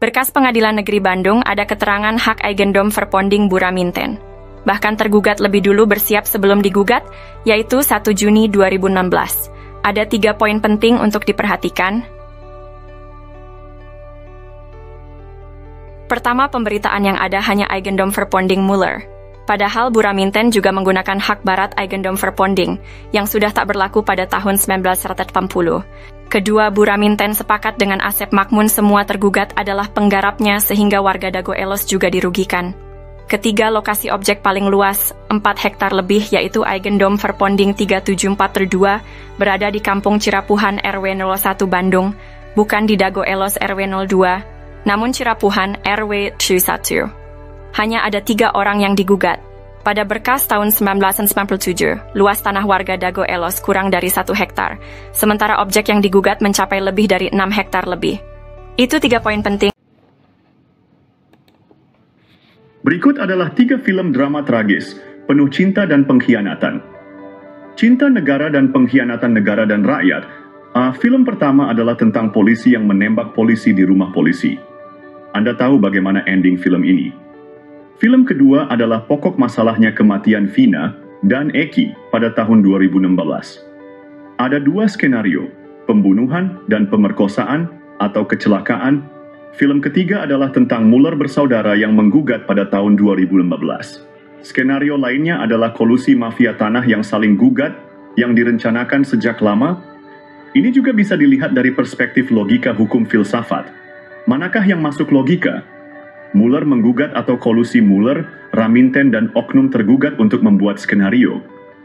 Berkas Pengadilan Negeri Bandung ada keterangan hak Eigendom Verponding Buraminten. Bahkan tergugat lebih dulu bersiap sebelum digugat, yaitu 1 Juni 2016. Ada 3 poin penting untuk diperhatikan. Pertama, pemberitaan yang ada hanya Eigendom Verponding Muller. Padahal Buraminten juga menggunakan hak barat Eigendom Verponding, yang sudah tak berlaku pada tahun 1980. Kedua, Buraminten sepakat dengan Asep Makmun semua tergugat adalah penggarapnya sehingga warga Dago Elos juga dirugikan. Ketiga, lokasi objek paling luas, 4 hektar lebih, yaitu Eigendom Verponding 374/2, berada di Kampung Cirapuhan RW 01 Bandung, bukan di Dago Elos RW 02, namun Cirapuhan RW 1. Hanya ada 3 orang yang digugat. Pada berkas tahun 1997, luas tanah warga Dago Elos kurang dari 1 hektar, sementara objek yang digugat mencapai lebih dari 6 hektar lebih. Itu 3 poin penting. Berikut adalah 3 film drama tragis, penuh cinta dan pengkhianatan. Cinta Negara dan Pengkhianatan Negara dan Rakyat. Film pertama adalah tentang polisi yang menembak polisi di rumah polisi. Anda tahu bagaimana ending film ini. Film kedua adalah pokok masalahnya kematian Vina dan Eki pada tahun 2016. Ada 2 skenario, pembunuhan dan pemerkosaan atau kecelakaan. Film ketiga adalah tentang Muller bersaudara yang menggugat pada tahun 2015. Skenario lainnya adalah kolusi mafia tanah yang saling gugat yang direncanakan sejak lama. Ini juga bisa dilihat dari perspektif logika hukum filsafat. Manakah yang masuk logika? Muller menggugat atau kolusi Muller, Raminten dan oknum tergugat untuk membuat skenario?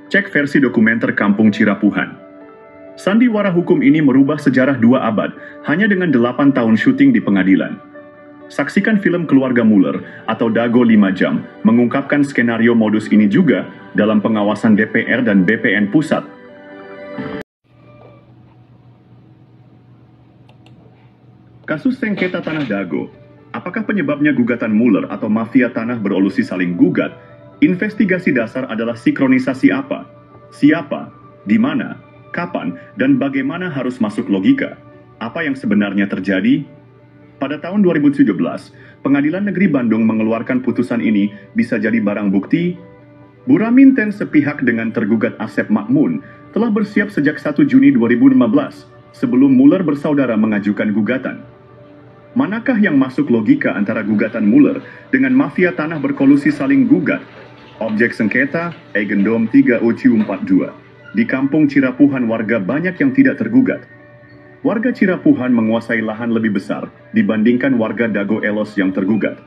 Cek versi dokumenter Kampung Cirapuhan. Sandiwara hukum ini merubah sejarah 2 abad hanya dengan 8 tahun syuting di pengadilan. Saksikan film Keluarga Muller atau Dago 5 Jam mengungkapkan skenario modus ini juga dalam pengawasan DPR dan BPN Pusat. Kasus sengketa tanah Dago. Apakah penyebabnya gugatan Muller atau mafia tanah berolusi saling gugat? Investigasi dasar adalah sinkronisasi apa? Siapa? Di mana? Kapan? Dan bagaimana harus masuk logika? Apa yang sebenarnya terjadi? Pada tahun 2017, Pengadilan Negeri Bandung mengeluarkan putusan ini bisa jadi barang bukti. Buraminten sepihak dengan tergugat Asep Makmun telah bersiap sejak 1 Juni 2015 sebelum Muller bersaudara mengajukan gugatan. Manakah yang masuk logika antara gugatan Muller dengan mafia tanah berkolusi saling gugat? Objek sengketa, Eigendom 374/2. Di Kampung Cirapuhan warga banyak yang tidak tergugat. Warga Cirapuhan menguasai lahan lebih besar dibandingkan warga Dago Elos yang tergugat.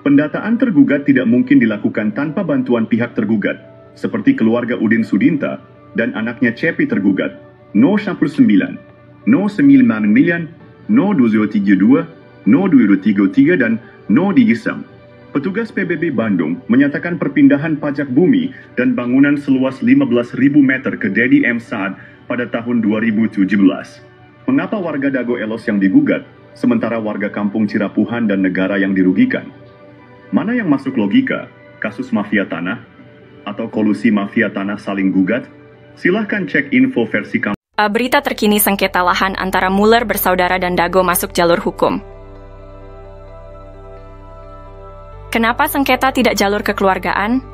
Pendataan tergugat tidak mungkin dilakukan tanpa bantuan pihak tergugat, seperti keluarga Udin Sudinta dan anaknya Cepi tergugat, No 99, No 9 miliar, No 232, No 233 dan No Digisam. Petugas PBB Bandung menyatakan perpindahan pajak bumi dan bangunan seluas 15.000 meter ke Dedi M. Saad pada tahun 2017. Mengapa warga Dago Elos yang digugat, sementara warga Kampung Cirapuhan dan negara yang dirugikan? Mana yang masuk logika? Kasus mafia tanah? Atau kolusi mafia tanah saling gugat? Silahkan cek info versi kampung. Berita terkini sengketa lahan antara Muller bersaudara dan Dago masuk jalur hukum. Kenapa sengketa tidak jalur kekeluargaan?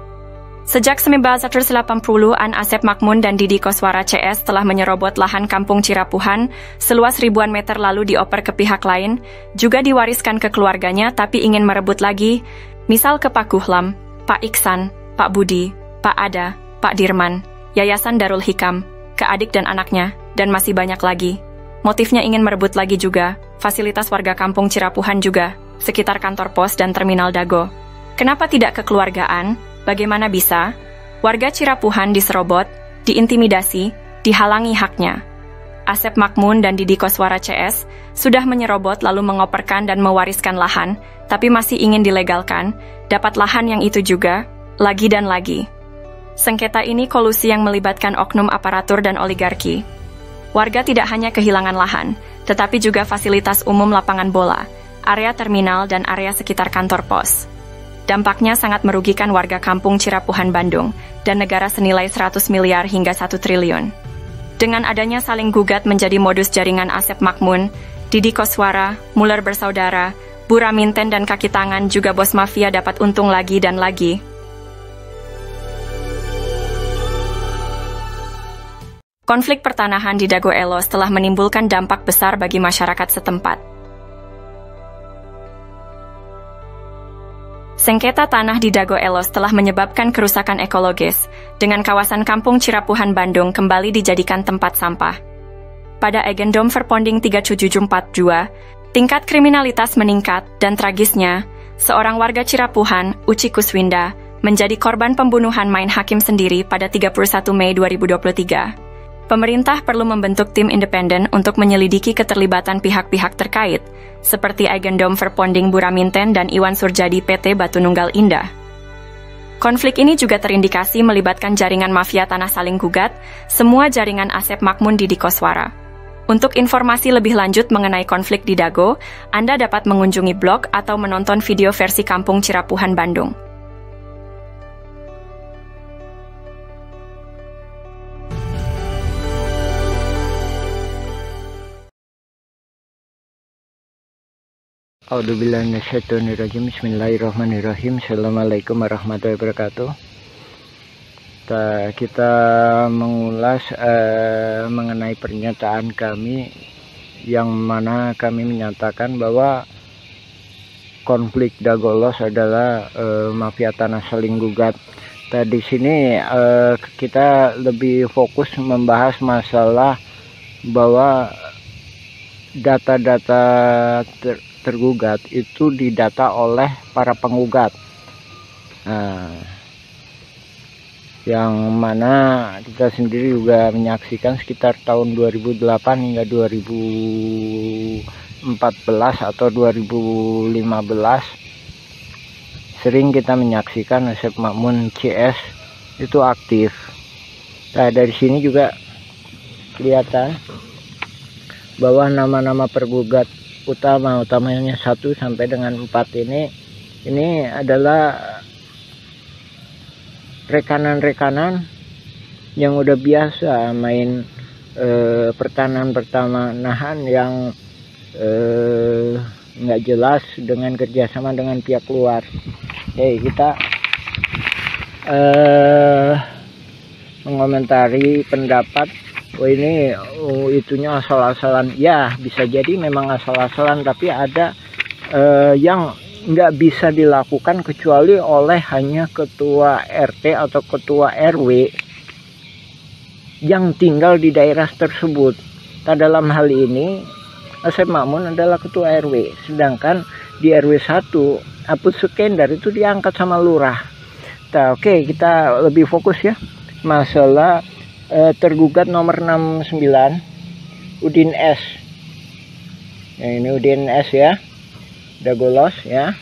Sejak 1980-an, Asep Makmun dan Didi Koswara CS telah menyerobot lahan Kampung Cirapuhan seluas ribuan meter lalu dioper ke pihak lain, juga diwariskan ke keluarganya tapi ingin merebut lagi, misal ke Pak Kuhlam, Pak Iksan, Pak Budi, Pak Ada, Pak Dirman, Yayasan Darul Hikam, ke adik dan anaknya, dan masih banyak lagi. Motifnya ingin merebut lagi juga, fasilitas warga Kampung Cirapuhan juga, sekitar kantor pos dan terminal Dago. Kenapa tidak kekeluargaan? Bagaimana bisa? Warga Cirapuhan diserobot, diintimidasi, dihalangi haknya. Asep Makmun dan Didi Koswara CS sudah menyerobot lalu mengoperkan dan mewariskan lahan, tapi masih ingin dilegalkan, dapat lahan yang itu juga, lagi dan lagi. Sengketa ini kolusi yang melibatkan oknum aparatur dan oligarki. Warga tidak hanya kehilangan lahan, tetapi juga fasilitas umum lapangan bola, area terminal dan area sekitar kantor pos. Dampaknya sangat merugikan warga Kampung Cirapuhan Bandung dan negara senilai 100 miliar hingga 1 triliun. Dengan adanya saling gugat menjadi modus jaringan Asep Makmun, Didi Koswara, Muller bersaudara, Buraminten dan kaki tangan juga bos mafia dapat untung lagi dan lagi. Konflik pertanahan di Dago Elos telah menimbulkan dampak besar bagi masyarakat setempat. Sengketa tanah di Dago Elos telah menyebabkan kerusakan ekologis, dengan kawasan Kampung Cirapuhan Bandung kembali dijadikan tempat sampah. Pada Agendom Verponding 3742, tingkat kriminalitas meningkat dan tragisnya, seorang warga Cirapuhan, Uci Kuswinda, menjadi korban pembunuhan main hakim sendiri pada 31 Mei 2023. Pemerintah perlu membentuk tim independen untuk menyelidiki keterlibatan pihak-pihak terkait, seperti Agendom Verponding Buraminten dan Iwan Surjadi PT Batu Nunggal Indah. Konflik ini juga terindikasi melibatkan jaringan mafia tanah saling gugat, semua jaringan Asep Makmun Didi Koswara. Untuk informasi lebih lanjut mengenai konflik di Dago, Anda dapat mengunjungi blog atau menonton video versi Kampung Cirapuhan Bandung. A'udzubillahiminasyaitonirrajim. Bismillahirrahmanirrahim. Assalamualaikum warahmatullahi wabarakatuh. Kita mengulas mengenai pernyataan kami yang mana kami menyatakan bahwa konflik Dago Elos adalah mafia tanah saling gugat. Di sini kita lebih fokus membahas masalah bahwa data-data tergugat itu didata oleh para penggugat, yang mana kita sendiri juga menyaksikan sekitar tahun 2008 hingga 2014 atau 2015 sering kita menyaksikan Asep Makmun CS itu aktif. Dari sini juga kelihatan bahwa nama-nama pergugat utamanya 1 sampai dengan 4 ini adalah rekanan-rekanan yang udah biasa main pertanahan yang nggak jelas dengan kerjasama dengan pihak luar. Kita mengomentari pendapat ini itunya asal-asalan. Ya, bisa jadi memang asal-asalan, tapi ada yang nggak bisa dilakukan kecuali oleh hanya ketua RT atau ketua RW yang tinggal di daerah tersebut. Dalam hal ini Asep Makmun adalah ketua RW, sedangkan di RW 1 Apus Sukendar itu diangkat sama lurah. Oke, kita lebih fokus ya masalah tergugat nomor 69 Udin S. Ini Udin S ya, Dago Elos ya.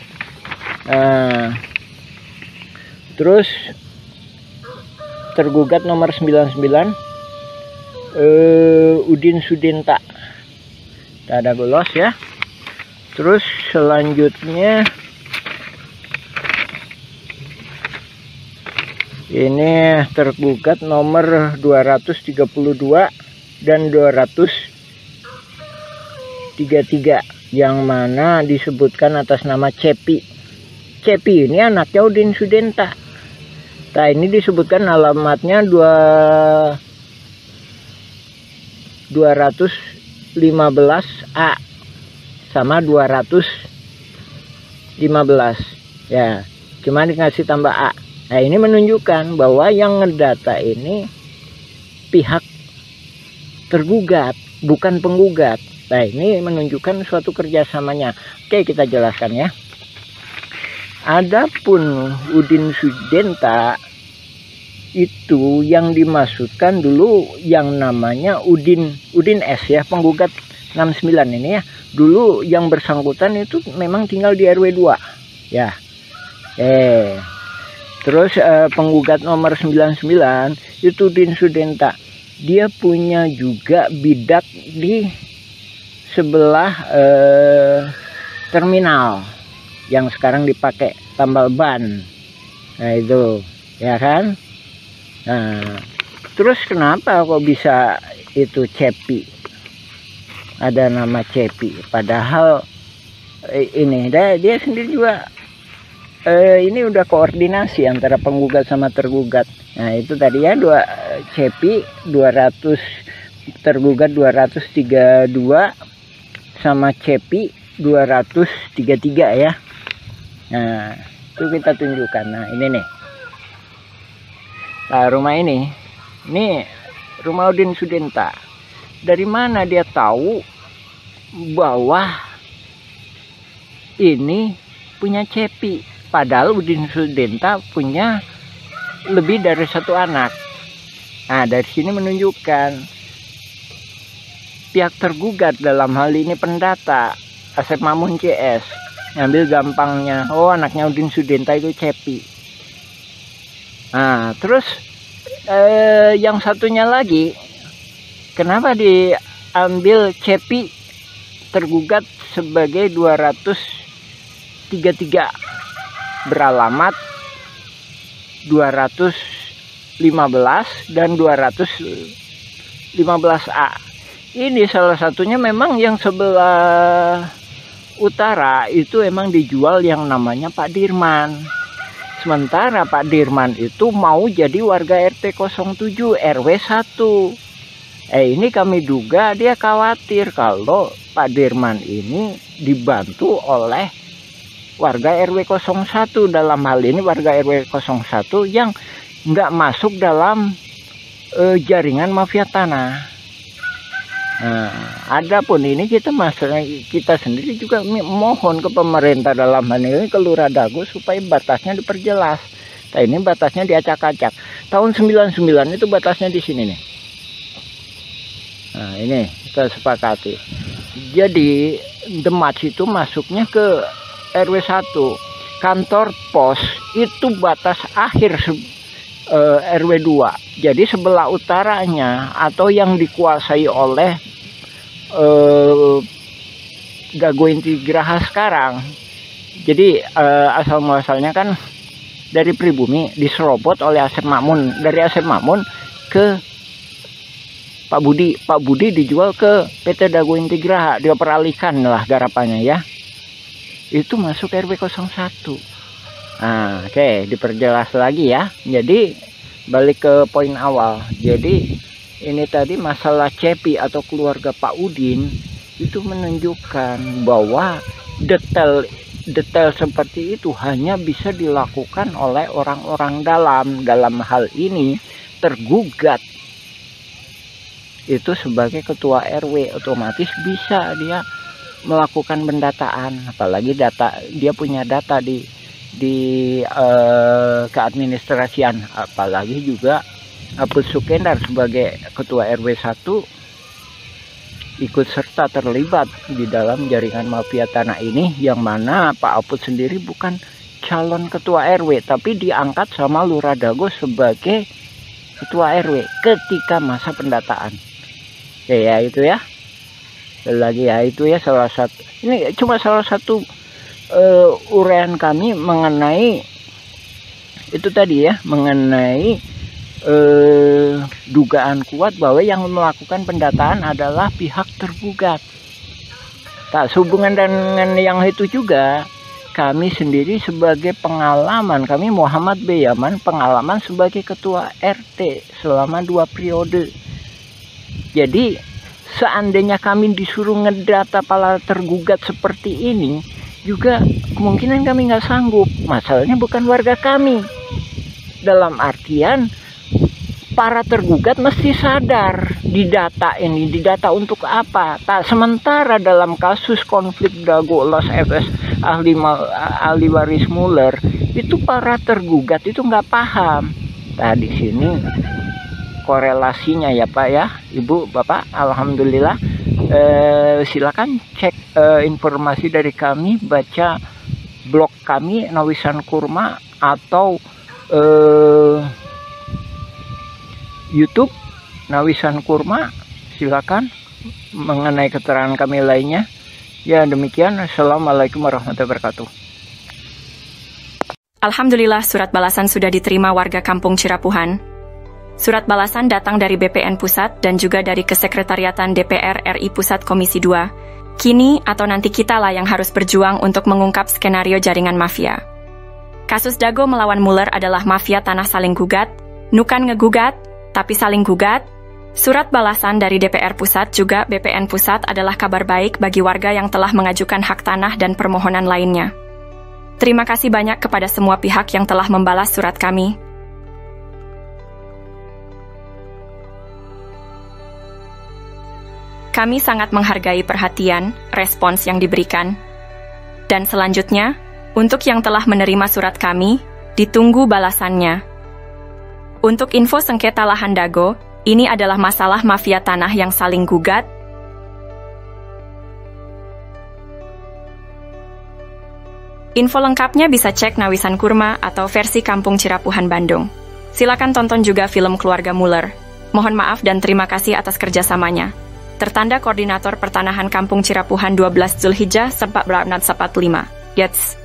Terus tergugat nomor 99 Udin Sudinta, Dago Elos ya. Terus selanjutnya ini tergugat nomor 232 dan 233 yang mana disebutkan atas nama Cepi. Cepi ini anaknya Udin Sudenta. Ini disebutkan alamatnya 215A sama 215 ya, cuma dikasih tambah A. Ini menunjukkan bahwa yang ngedata ini pihak tergugat, bukan penggugat. Ini menunjukkan suatu kerjasamanya. Oke, kita jelaskan ya. Adapun Udin Sudenta itu yang dimaksudkan dulu yang namanya Udin S ya, penggugat 69 ini ya. Dulu yang bersangkutan itu memang tinggal di RW 2 ya. Terus penggugat nomor 99 itu Udin Sudenta. Dia punya juga bidak di sebelah terminal yang sekarang dipakai tambal ban. Itu ya kan. Terus kenapa kok bisa itu Cepi? Ada nama Cepi, padahal ini dia sendiri juga ini udah koordinasi antara penggugat sama tergugat. Nah itu tadi ya, Cepi 200, tergugat 232 sama Cepi 233 ya. Nah itu kita tunjukkan. Nah ini nih, nah, rumah ini rumah Udin Sudenta. Dari mana dia tahu bahwa ini punya Cepi? Padahal Udin Sudenta punya lebih dari satu anak. Nah dari sini menunjukkan pihak tergugat, dalam hal ini pendata Asep Makmun CS, ngambil gampangnya, oh anaknya Udin Sudenta itu Cepi. Nah terus yang satunya lagi, kenapa diambil Cepi tergugat sebagai 233 beralamat 215 dan 215A? Ini salah satunya memang yang sebelah utara itu emang dijual yang namanya Pak Dirman. Sementara Pak Dirman itu mau jadi warga RT 07 RW 1. Ini kami duga dia khawatir kalau Pak Dirman ini dibantu oleh warga RW 01, dalam hal ini warga RW 01 yang nggak masuk dalam jaringan mafia tanah. Nah, adapun ini kita sendiri juga mohon ke pemerintah, dalam hal ini ke Lurah Dago, supaya batasnya diperjelas. Nah ini batasnya diacak-acak. Tahun 99 itu batasnya di sini nih. Nah ini kita sepakati. Jadi Demat itu masuknya ke RW 1. Kantor pos itu batas akhir RW 2. Jadi sebelah utaranya atau yang dikuasai oleh Dago Inti Graha sekarang. Jadi asal muasalnya kan dari pribumi diserobot oleh Asep Makmun, dari Asep Makmun ke Pak Budi. Pak Budi dijual ke PT Dago Inti Graha, dia peralihkan lah garapannya ya. Itu masuk RW 01. Nah, oke, diperjelas lagi ya. Jadi balik ke poin awal. Jadi ini tadi masalah Cepi atau keluarga Pak Udin itu menunjukkan bahwa detail seperti itu hanya bisa dilakukan oleh orang-orang dalam hal ini tergugat itu sebagai ketua RW, otomatis bisa dia melakukan pendataan, apalagi dia punya data di keadministrasian, apalagi juga Apus Sukendar sebagai ketua RW 1 ikut serta terlibat di dalam jaringan mafia tanah ini, yang mana Pak Apus sendiri bukan calon ketua RW tapi diangkat sama Lurah Dago sebagai ketua RW ketika masa pendataan. Ya itu ya. Lagi ya itu ya, salah satu, ini cuma salah satu uraian kami mengenai itu tadi ya, mengenai dugaan kuat bahwa yang melakukan pendataan adalah pihak tergugat. Tak sehubungan dengan yang itu juga, kami sendiri sebagai pengalaman, kami Muhammad B. Yaman, pengalaman sebagai ketua RT selama 2 periode. Jadi seandainya kami disuruh ngedata para tergugat seperti ini, juga kemungkinan kami nggak sanggup. Masalahnya bukan warga kami. Dalam artian para tergugat mesti sadar didata ini, didata untuk apa? Tak sementara dalam kasus konflik Dago Los FS ahli waris Muller itu para tergugat itu nggak paham. Nah di sini korelasinya ya Pak ya, Ibu, Bapak, alhamdulillah. Silakan cek informasi dari kami, baca blog kami Nawisan Kurma atau YouTube Nawisan Kurma, silakan mengenai keterangan kami lainnya. Ya demikian, assalamualaikum warahmatullahi wabarakatuh. Alhamdulillah, surat balasan sudah diterima warga Kampung Cirapuhan. Surat balasan datang dari BPN Pusat dan juga dari Kesekretariatan DPR RI Pusat Komisi 2. Kini atau nanti kitalah yang harus berjuang untuk mengungkap skenario jaringan mafia. Kasus Dago melawan Mueller adalah mafia tanah saling gugat, nukan ngegugat, tapi saling gugat. Surat balasan dari DPR Pusat juga BPN Pusat adalah kabar baik bagi warga yang telah mengajukan hak tanah dan permohonan lainnya. Terima kasih banyak kepada semua pihak yang telah membalas surat kami. Kami sangat menghargai perhatian, respons yang diberikan. Dan selanjutnya, untuk yang telah menerima surat kami, ditunggu balasannya. Untuk info sengketa lahan Dago, ini adalah masalah mafia tanah yang saling gugat. Info lengkapnya bisa cek Nawisan Kurma atau versi Kampung Cirapuhan Bandung. Silakan tonton juga film Keluarga Mueller. Mohon maaf dan terima kasih atas kerjasamanya. Tertanda Koordinator Pertanahan Kampung Cirapuhan 12 Zulhijjah 1445. Yats.